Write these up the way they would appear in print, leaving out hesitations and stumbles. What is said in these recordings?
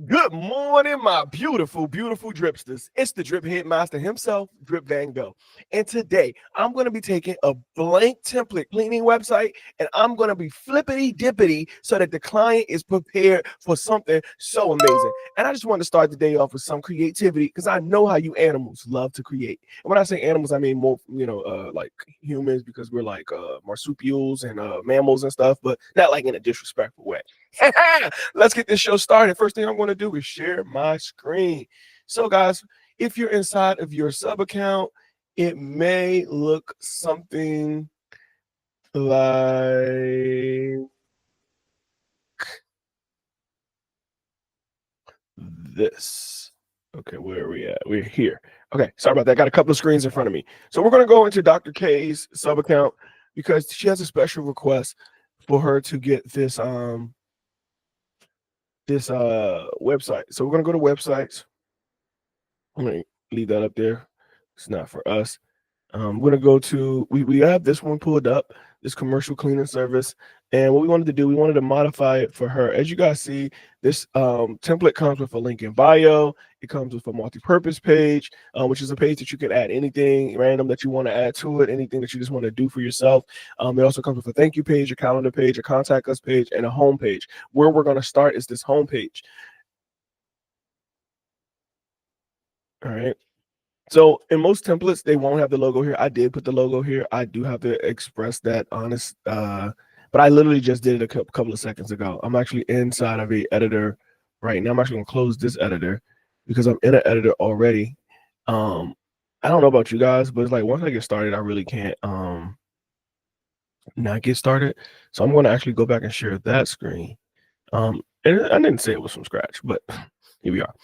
Good morning, my beautiful, beautiful dripsters. It's the drip head master himself, Drip Van Gogh. And today I'm going to be taking a blank template cleaning website and I'm going to be flippity dippity so that the client is prepared for something so amazing. And I just want to start the day off with some creativity because I know how you animals love to create. And when I say animals, I mean more, like humans because we're like marsupials and mammals and stuff, but not like in a disrespectful way. Let's get this show started. First thing I'm going to do is share my screen. So, guys, if you're inside of your sub account, it may look something like this. Okay, where are we at? We're here. Okay, sorry about that. I got a couple of screens in front of me. So we're going to go into Dr. K's sub account because she has a special request for her to get this website. So we're going to go to websites. I'm going to leave that up there. It's not for us. We're going to go to, we have this one pulled up, this commercial cleaning service. And what we wanted to do, we wanted to modify it for her. As you guys see, this template comes with a link in bio. It comes with a multi-purpose page, which is a page that you can add anything random that you want to add to it, anything that you just want to do for yourself. It also comes with a thank you page, a calendar page, a contact us page, and a home page. Where we're going to start is this home page. All right. So in most templates, they won't have the logo here. I did put the logo here. I do have to express that honest, but I literally just did it a couple of seconds ago. I'm actually inside of a editor right now. I'm actually gonna close this editor because I'm in an editor already. I don't know about you guys, but it's like once I get started, I really can't not get started. So I'm gonna actually go back and share that screen. And I didn't say it was from scratch, but here we are.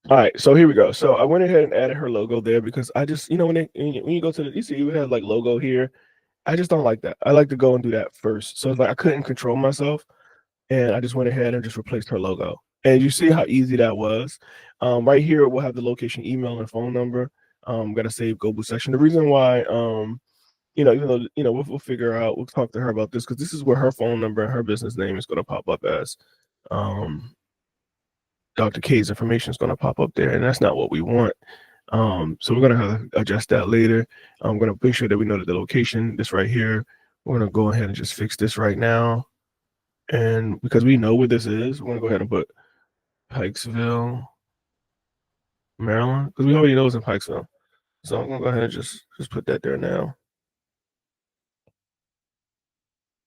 All right, so here we go. So I went ahead and added her logo there because I just, when you go to the, you see, we have like logo here. I just don't like that. I like to go and do that first. So it's like I couldn't control myself, and I just went ahead and just replaced her logo. And you see how easy that was. Right here, we'll have the location, email, and phone number. Got to save Go Boost section. The reason why, even though we'll figure out, we'll talk to her about this because this is where her phone number and her business name is going to pop up as. Dr. K's information is going to pop up there, and that's not what we want. So we're going to have to adjust that later. I'm going to make sure that we know that the location, this right here, we're going to go ahead and just fix this right now. And because we know where this is, we're going to go ahead and put Pikesville, Maryland, because we already know it's in Pikesville. So I'm going to go ahead and just put that there now.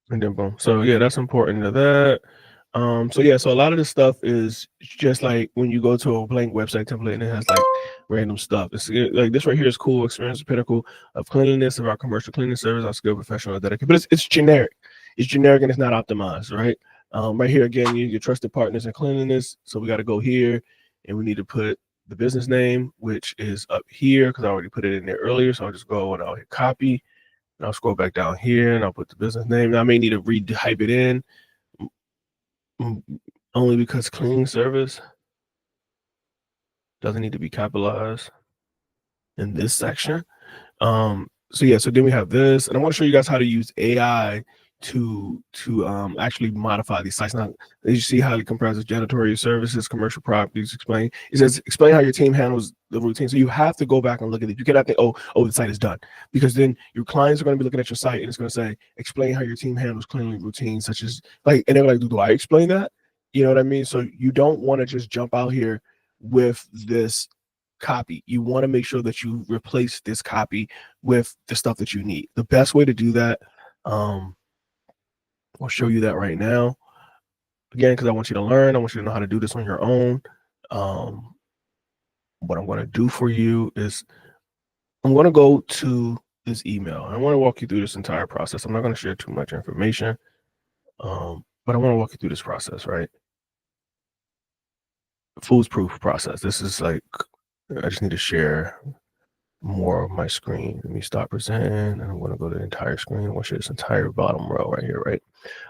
And then boom. So yeah, that's important to that. So a lot of this stuff is just like when you go to a blank website template and it has like random stuff. It's like this right here is cool. Experience the pinnacle of cleanliness of our commercial cleaning service, our skilled professional dedicated, but it's generic. It's generic and it's not optimized, right? Right here again, your trusted partners in cleanliness. So we got to go here and we need to put the business name, which is up here because I already put it in there earlier. So I'll just go and I'll hit copy. And I'll scroll back down here and I'll put the business name. Now I may need to re-type it in only because cleaning service doesn't need to be capitalized in this section. So then we have this, and I want to show you guys how to use AI to actually modify these sites. Now, as you see how it comprises janitorial services, commercial properties, it says explain how your team handles the routine. So you have to go back and look at it. You cannot think, oh, the site is done, because then your clients are going to be looking at your site and it's going to say, explain how your team handles cleanly routines, such as and they're like, do I explain that? You know what I mean? So you don't want to just jump out here with this copy. You want to make sure that you replace this copy with the stuff that you need. The best way to do that, I'll show you that right now. Again, because I want you to learn. I want you to know how to do this on your own. What I'm going to do for you is I'm going to go to this email. I want to walk you through this entire process. I'm not going to share too much information, but I want to walk you through this process, right? Foolproof process. This is like, I just need to share more of my screen. Let me stop presenting, and I'm going to go to the entire screen. I want to share this entire bottom row right here, right?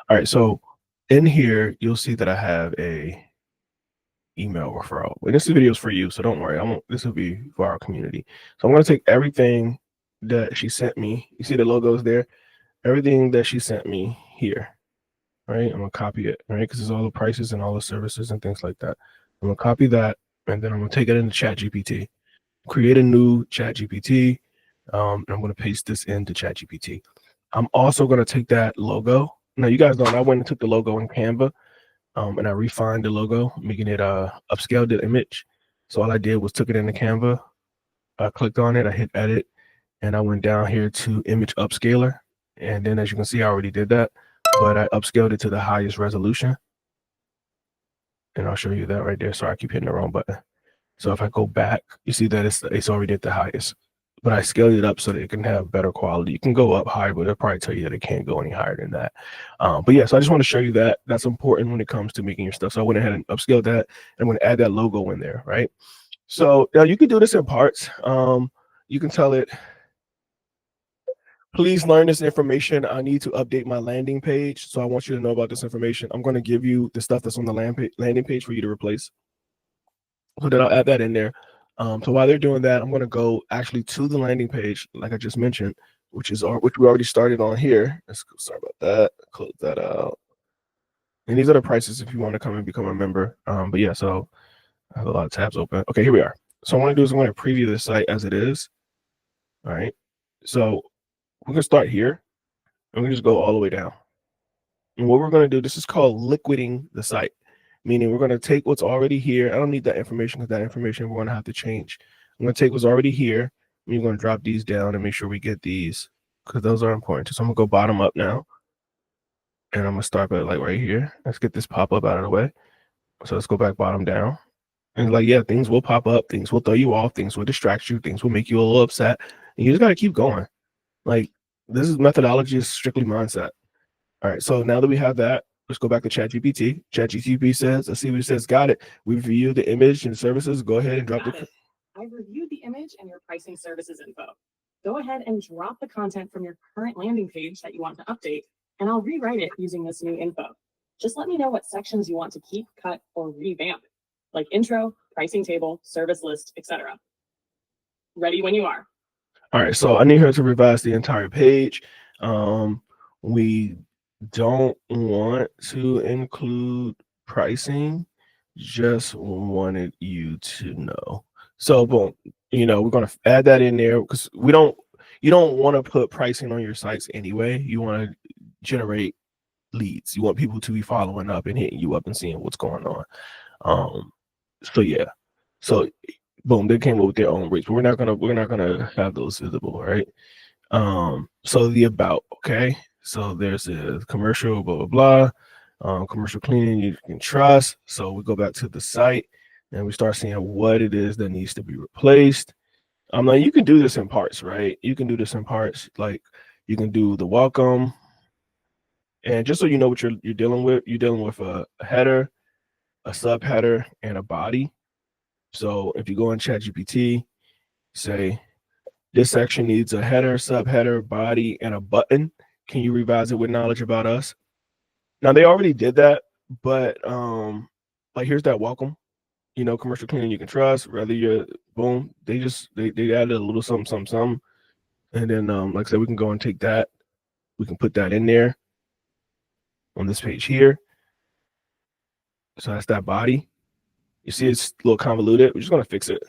All right, so in here, you'll see that I have a email referral. And this video is for you, so don't worry. This will be for our community. So I'm going to take everything that she sent me. You see the logos there? Everything that she sent me here, right? I'm going to copy it, right? Because it's all the prices and all the services and things like that. I'm gonna copy that, and then I'm gonna take it into ChatGPT. Create a new ChatGPT, and I'm gonna paste this into ChatGPT. I'm also gonna take that logo. Now, you guys know I went and took the logo in Canva, and I refined the logo, making it upscaled the image. So all I did was took it into Canva. I clicked on it, I hit edit, and I went down here to image upscaler. And then as you can see, I already did that, but I upscaled it to the highest resolution. And I'll show you that right there. Sorry, I keep hitting the wrong button. So if I go back, you see that it's already at the highest, but I scaled it up so that it can have better quality. You can go up higher, but they'll probably tell you that it can't go any higher than that. But yeah, so I just want to show you that that's important when it comes to making your stuff. So I went ahead and upscaled that, and I'm going to add that logo in there, right? So now you can do this in parts. You can tell it, please learn this information. I need to update my landing page. So I want you to know about this information. I'm going to give you the stuff that's on the landing page for you to replace. So then I'll add that in there. So while they're doing that, I'm going to go actually to the landing page, like I just mentioned, which we already started on here. Let's go. Sorry about that. Close that out. And these are the prices if you want to come and become a member. But yeah, so I have a lot of tabs open. Okay, here we are. So what I'm going to do is I'm going to preview this site as it is. All right. So we're going to start here, and we just go all the way down. And what we're going to do, this is called liquidating the site, meaning we're going to take what's already here. I don't need that information because that information we're going to have to change. I'm going to take what's already here, and you're going to drop these down and make sure we get these because those are important. So I'm going to go bottom up now, and I'm going to start by like right here. Let's get this pop up out of the way. So let's go back bottom down. And like, yeah, things will pop up, things will throw you off, things will distract you, things will make you a little upset. And you just got to keep going. Like, this is methodology is strictly mindset. All right, so now that we have that, let's go back to ChatGPT. ChatGPT says, let's see what it says. Got it. We reviewed the image and services. Go ahead and drop the. I've reviewed the image and your pricing services info. Go ahead and drop the content from your current landing page that you want to update, and I'll rewrite it using this new info. Just let me know what sections you want to keep, cut, or revamp, like intro, pricing table, service list, etc. Ready when you are. All right, so I need her to revise the entire page. We don't want to include pricing, just wanted you to know. So boom, we're going to add that in there because you don't want to put pricing on your sites anyway. You want to generate leads. You want people to be following up and hitting you up and seeing what's going on. So yeah. So boom, they came up with their own rates, but we're not gonna have those visible, right? So the about, okay. So there's a commercial, blah blah blah. Commercial cleaning you can trust. So we go back to the site and we start seeing what it is that needs to be replaced. Now you can do this in parts, right? You can do this in parts, like you can do the welcome, and just so you know what you're dealing with, you're dealing with a header, a subheader, and a body. So if you go in ChatGPT, say this section needs a header, subheader, body, and a button. Can you revise it with knowledge about us? Now they already did that, but like here's that welcome. Commercial cleaning you can trust. Whether you're boom, they added a little something, and then like I said, we can go and take that. We can put that in there on this page here. So that's that body. You see it's a little convoluted. We're just gonna fix it.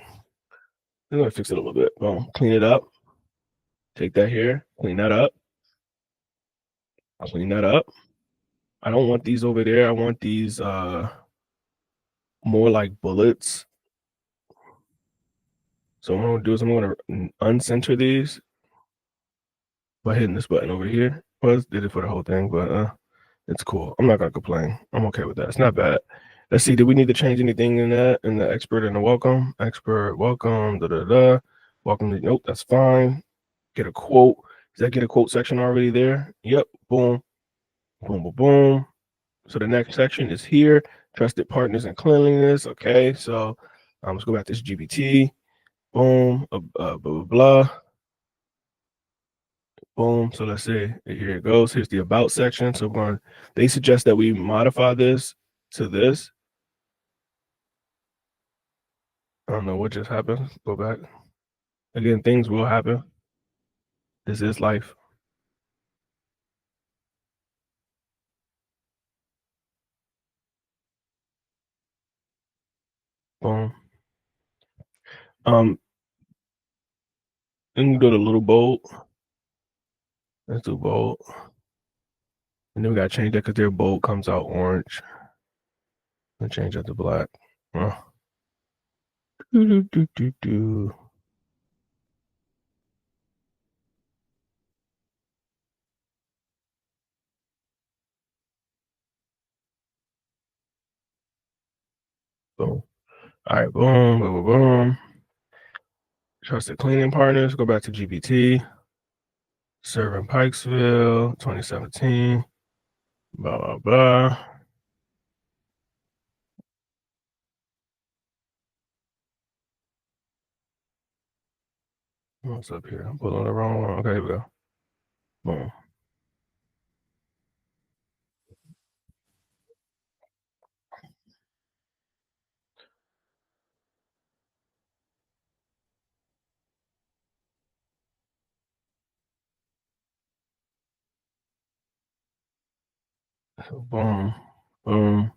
We're gonna fix it a little bit. Boom, clean it up. Take that here, clean that up. I'll clean that up. I don't want these over there. I want these more like bullets. So what I'm gonna do is I'm gonna uncenter these by hitting this button over here. Well, did it for the whole thing, but it's cool. I'm not gonna complain. I'm okay with that. It's not bad. Let's see. Do we need to change anything in that? In the expert and the welcome? Expert welcome. Welcome to. Nope, that's fine. Get a quote. Does that get a quote section already there? Yep. Boom. Boom. Boom. Boom. So the next section is here. Trusted partners and cleanliness. Okay. So let's go back to this GPT. Boom. Blah blah blah. Boom. So let's see. Here it goes. Here's the about section. So they suggest that we modify this to this. I don't know what just happened. Go back. Again, things will happen. This is life. Boom. Then we go to little bold. Let's do bold. And then we gotta change that because their bold comes out orange. And change that to black. Do. Boom. All right, boom, boom, boom, boom. Trusted cleaning partners. Go back to GPT. Serving Pikesville, 2017. Blah, blah, blah. What's up here? I'm pulling the wrong one. Okay, here we go. Boom. Boom. Boom.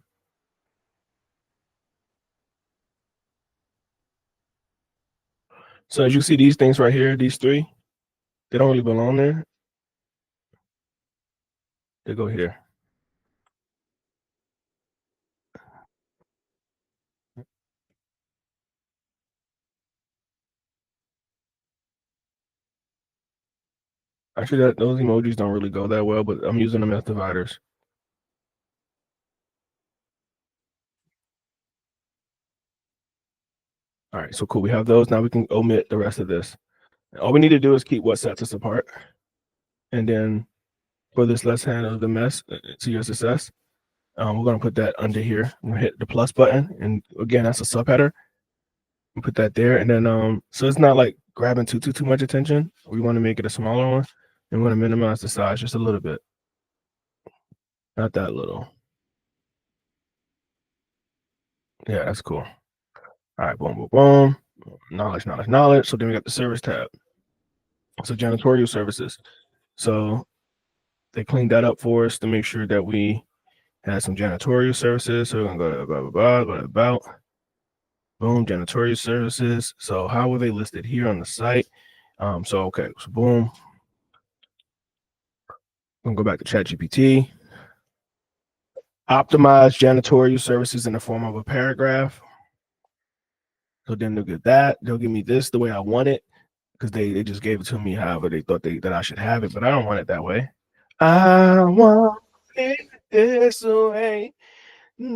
So as you see these things right here, these three, they don't really belong there. They go here. Actually, those emojis don't really go that well, but I'm using them as dividers. All right, so cool. We have those. Now we can omit the rest of this. All we need to do is keep what sets us apart. And then for this let's handle the mess to your success, we're going to put that under here. I'm going to hit the plus button. And again, that's a subheader. We put that there. And then, so it's not like grabbing too much attention. We want to make it a smaller one. And we want to minimize the size just a little bit. Not that little. Yeah, that's cool. All right, boom, boom, boom. Knowledge. So then we got the service tab. So janitorial services. So they cleaned that up for us to make sure that we had some janitorial services. So we're gonna go to blah, blah, blah, go to about. Boom, janitorial services. So how were they listed here on the site? So boom. I'm gonna go back to ChatGPT. Optimize janitorial services in the form of a paragraph. So then they'll get that. They'll give me this the way I want it because they just gave it to me however they thought that I should have it, but I don't want it that way. I want it this way.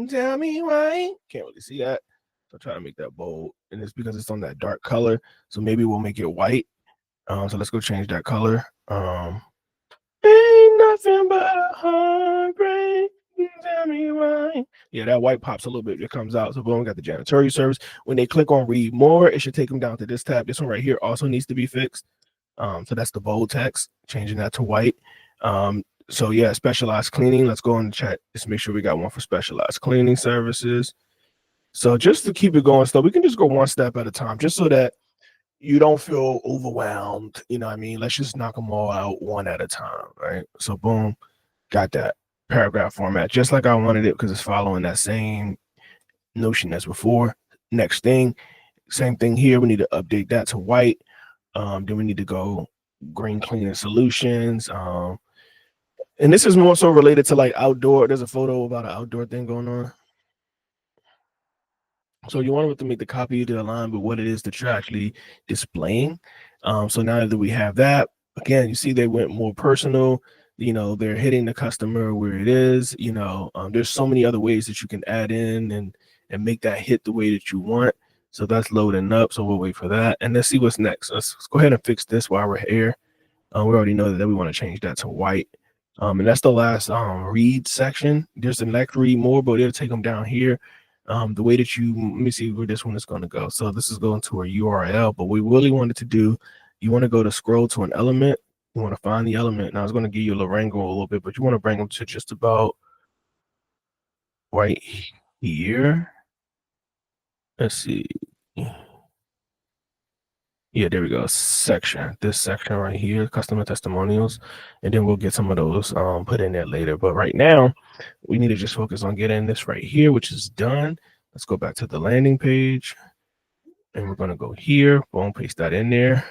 Tell me why. Can't really see that. So try to make that bold. And it's because it's on that dark color. So maybe we'll make it white. So let's go change that color. Ain't nothing but a heartbreak. Tell me why. Yeah, that white pops a little bit. It comes out. So boom, we got the janitorial service. When they click on read more, it should take them down to this tab. This one right here also needs to be fixed. So that's the bold text, changing that to white. So yeah, specialized cleaning. Let's go in the chat. Just make sure we got one for specialized cleaning services. So just to keep it going slow, we can just go one step at a time, just so that you don't feel overwhelmed. You know what I mean? Let's just knock them all out one at a time, right? So boom, got that paragraph format just like I wanted it because it's following that same notion as before. Next thing, same thing here. We need to update that to white. Then we need to go green cleaning solutions. And this is more so related to like outdoor. There's a photo about an outdoor thing going on. So you want to make the copy to align with what it is that you're actually displaying. So now that we have that, again, you see they went more personal. You know, they're hitting the customer where it is. You know, there's so many other ways that you can add in and make that hit the way that you want. So that's loading up. So we'll wait for that. And let's see what's next. Let's go ahead and fix this while we're here. We already know that we want to change that to white. And that's the last read section. There's the next read more, but it'll take them down here. The way that let me see where this one is going to go. So this is going to a URL, but we really wanted to do, you want to go to scroll to an element. You want to find the element. Now I was going to give you a Larango a little bit, but you want to bring them to just about right here. Let's see. Yeah, there we go. Section. This section right here, customer testimonials. And then we'll get some of those put in there later. But right now, we need to just focus on getting this right here, which is done. Let's go back to the landing page, and we're going to go here. Boom, paste that in there.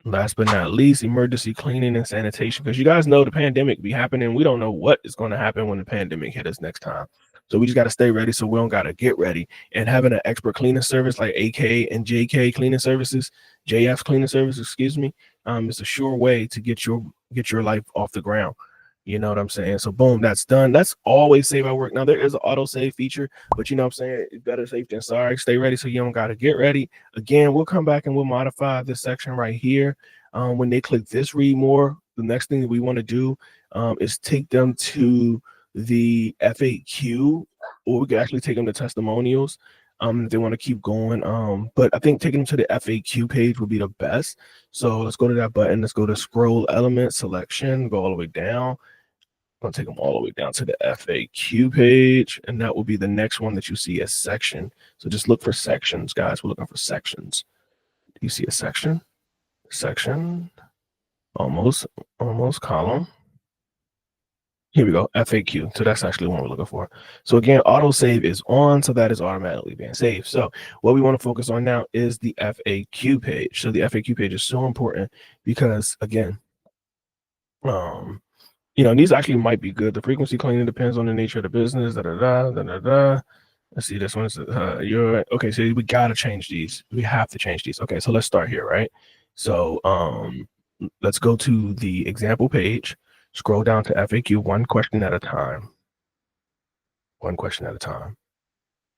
Last but not least, emergency cleaning and sanitation, because you guys know the pandemic be happening. We don't know what is going to happen when the pandemic hit us next time. So we just got to stay ready, so we don't got to get ready. And having an expert cleaning service like AK and JK cleaning services, JF's cleaning service, excuse me, it's a sure way to get your life off the ground. You know what I'm saying? So boom, that's done. That's always save our work. Now there is an auto save feature, but you know what I'm saying? It's better safe than sorry. Stay ready so you don't got to get ready. Again, we'll come back and we'll modify this section right here. When they click this read more, the next thing that we want to do is take them to the FAQ, or we could actually take them to testimonials if they want to keep going. But I think taking them to the FAQ page would be the best. So let's go to that button. Let's go to scroll element selection, go all the way down. I'm gonna take them all the way down to the FAQ page, and that will be the next one that you see as section. So just look for sections, guys. We're looking for sections. Do you see a section? Section, almost column. Here we go, FAQ. So that's actually what we're looking for. So again, auto save is on, so that is automatically being saved. So what we want to focus on now is the FAQ page. So the FAQ page is so important because again, you know, these actually might be good. The frequency cleaning depends on the nature of the business. Let's see, this one's you're right. Okay, so we gotta change these. We have to change these. Okay, so let's start here, right? So let's go to the example page, scroll down to FAQ, one question at a time. One question at a time.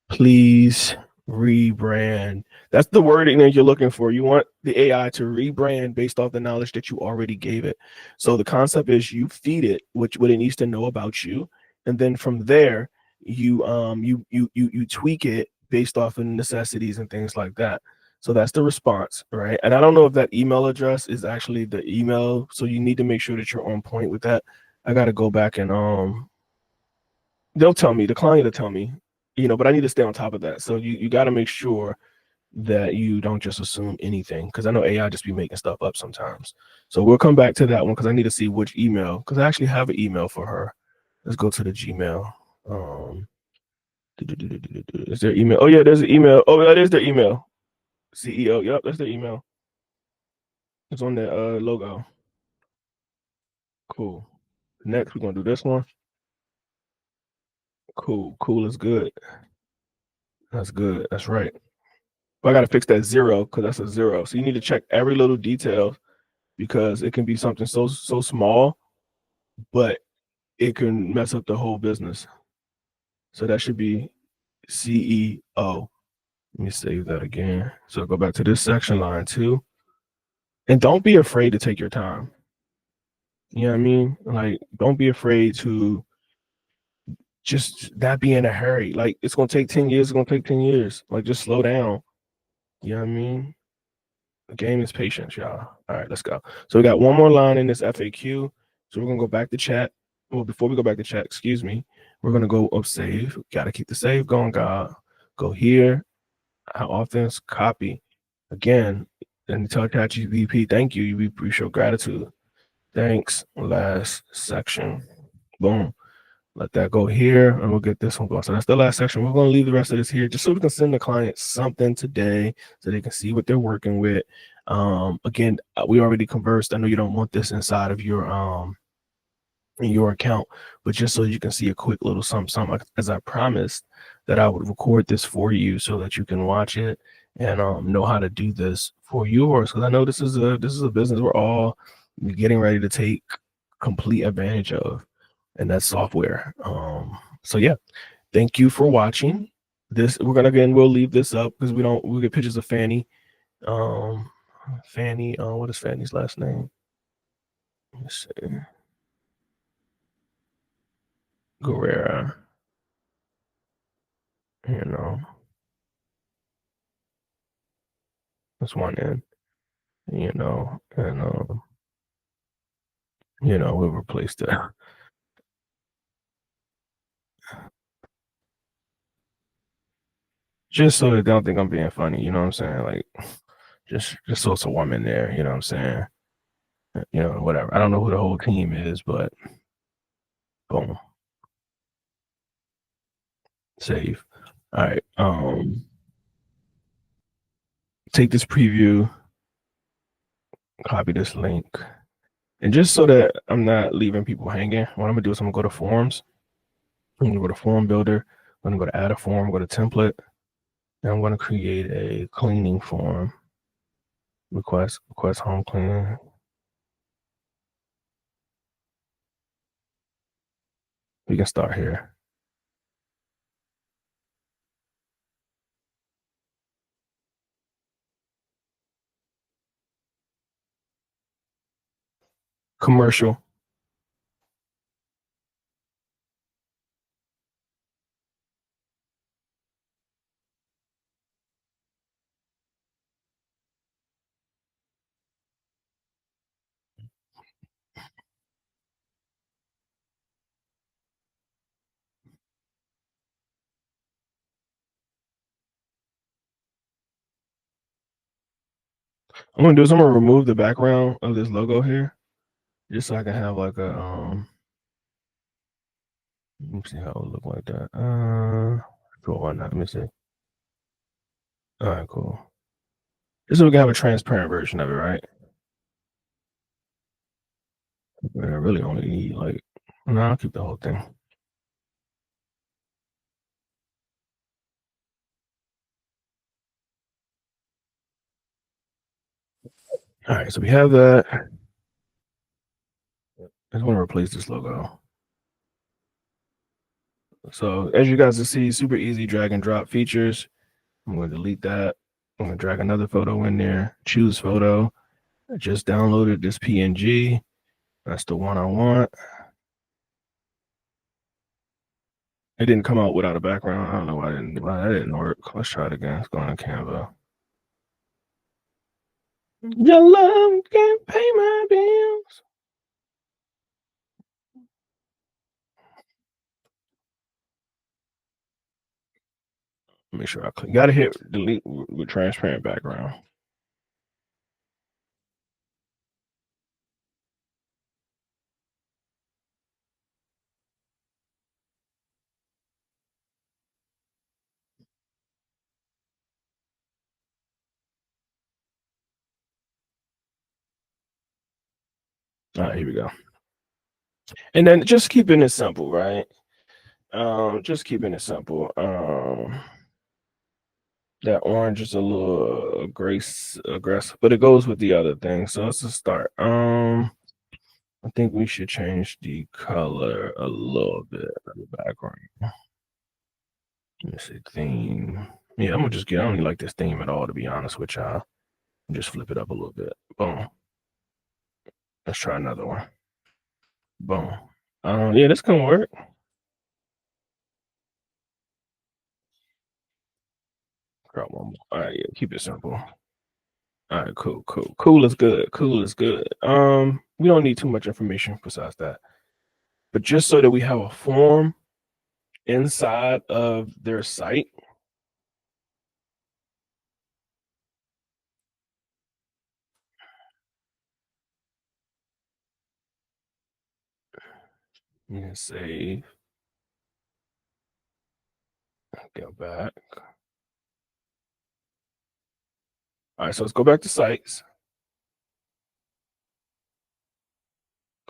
Please rebrand. That's the wording that you're looking for. You want the AI to rebrand based off the knowledge that you already gave it. So the concept is you feed it what it needs to know about you, and then from there you tweak it based off of necessities and things like that. So that's the response, right? And I don't know if that email address is actually the email, so you need to make sure that you're on point with that. I got to go back and they'll tell me, the client will tell me, you know, but I need to stay on top of that. So you got to make sure that you don't just assume anything, because I know AI just be making stuff up sometimes. So we'll come back to that one because I need to see which email, because I actually have an email for her. Let's go to the Gmail. Is there email? Oh yeah, there's an email. Oh, that is their email. CEO. Yep, that's their email. It's on the logo. Cool. Next, we're gonna do this one. Cool is good. That's good. That's right. But I gotta fix that 0 because that's a 0. So you need to check every little detail because it can be something so small, but it can mess up the whole business. So that should be CEO. Let me save that again. So go back to this section, line 2. And don't be afraid to take your time. You know what I mean? Like, don't be afraid to just not be in a hurry. Like, it's gonna take 10 years, it's gonna take 10 years. Like, just slow down. You know what I mean? The game is patience, y'all. All right, let's go. So we got one more line in this FAQ. So we're gonna go back to chat. Well, before we go back to chat, excuse me, we're gonna go up save. Gotta keep the save going, God. Go here. How often is copy? Again, and tell ChatGPT, thank you. We show gratitude. Thanks. Last section. Boom. Let that go here, and we'll get this one going. So that's the last section. We're going to leave the rest of this here just so we can send the client something today so they can see what they're working with. Again, we already conversed. I know you don't want this inside of your account, but just so you can see a quick little something, as I promised that I would record this for you so that you can watch it and know how to do this for yours. Because I know this is a business we're all getting ready to take complete advantage of, and that's software. So yeah, thank you for watching this. We'll leave this up because we get pictures of Fanny. Fanny, what is Fanny's last name? Let's see. Guerrera. You know, that's one in, you know, and we'll replace that. Just so they don't think I'm being funny, you know what I'm saying? Like, just so it's a woman there, you know what I'm saying? You know, whatever. I don't know who the whole team is, but boom. Save. All right. Take this preview, copy this link. And just so that I'm not leaving people hanging, what I'm gonna do is I'm gonna go to forms. I'm gonna go to form builder. I'm gonna go to add a form, go to template. And I'm gonna create a cleaning form. Request home cleaning. We can start here. Commercial. I'm gonna do is I'm gonna remove the background of this logo here, just so I can have like a let me see how it would look like that. Cool, why not? Let me see. All right, cool. Just so we can have a transparent version of it, right? But I really only need like, no, I'll keep the whole thing. All right, so we have that. I just want to replace this logo. So as you guys can see, super easy drag and drop features. I'm going to delete that. I'm going to drag another photo in there, choose photo. I just downloaded this PNG. That's the one I want. It didn't come out without a background. I don't know why that didn't work. Let's try it again. Let's go on Canva. Your love can't pay my bills. Make sure I click. Gotta hit delete with transparent background. All right, here we go. And then just keeping it simple, right? Just keeping it simple. That orange is a little aggressive, but it goes with the other thing. So let's just start. I think we should change the color a little bit of the background. Let me see, theme. Yeah, I'm gonna just get. I don't even like this theme at all, to be honest with y'all. Just flip it up a little bit. Boom. Let's try another one. Boom. Yeah, this can work. Grab one more. All right, yeah, keep it simple. All right, cool. Cool is good. Cool is good. We don't need too much information besides that. But just so that we have a form inside of their site. Yeah, save. Go back. All right, so let's go back to sites.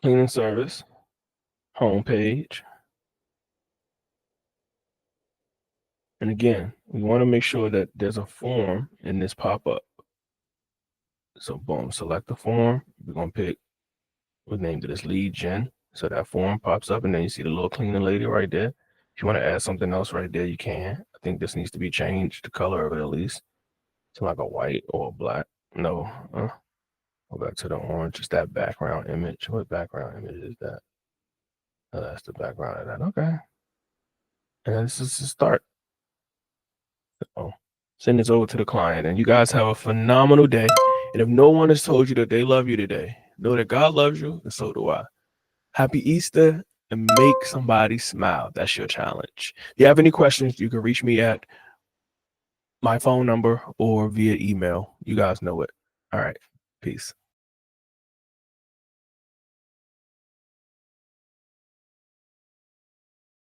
Cleaning service. Homepage. And again, we want to make sure that there's a form in this pop-up. So boom, select the form. We're gonna pick, we'll name this lead gen. So that form pops up and then you see the little cleaning lady right there. If you want to add something else right there, you can. I think this needs to be changed, the color of it at least, to like a white or a black. No, go back to the orange. Just that background image. What background image is that? Oh, that's the background of that. Okay. And this is the start. Oh, send this over to the client. And you guys have a phenomenal day. And if no one has told you that they love you today, know that God loves you, and so do I. Happy Easter and make somebody smile. That's your challenge. If you have any questions, you can reach me at my phone number or via email. You guys know it. All right. Peace.